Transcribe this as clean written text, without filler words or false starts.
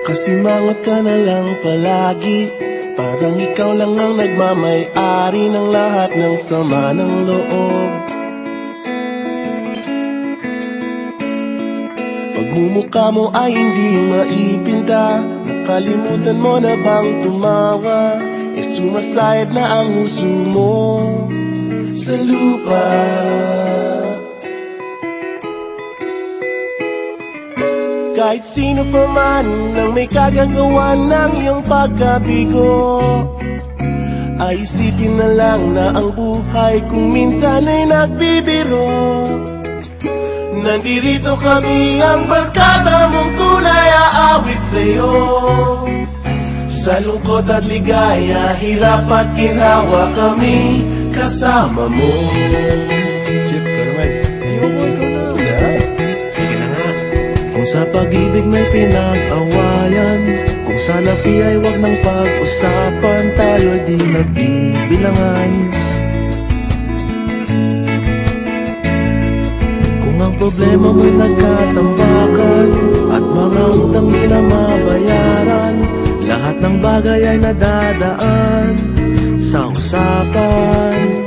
Kasimangot ka na lang palagi, parang ikaw lang ang nagmamay-ari ng lahat ng sama ng loob. Pagmumukha mo ay hindi maipinta, nakalimutan mo na bang tumawa? Sumasayad na ang huso mo sa lupa. Kahit sino pa man ang may kagagawa ng iyong pagkabigo, ay isipin na lang na ang buhay kung minsan ay nagbibiro. Nandirito kami ang barkada mong tunay aawit sa'yo. Sa lungkot at ligaya, hirap at ginhawa, kami kasama mo. Chip, ka naman. Ayoko, ikaw na. Sige na nga. Kung sa pag-ibig may pinag-awayan, kung sa labi ay wag nang pag-usapan, tayo ay di nagbibilangan. Kung ang problema mo'y nagkatambakan at mga utang di na mabayaran, lahat ng bagay ay nadadaan sa usapan.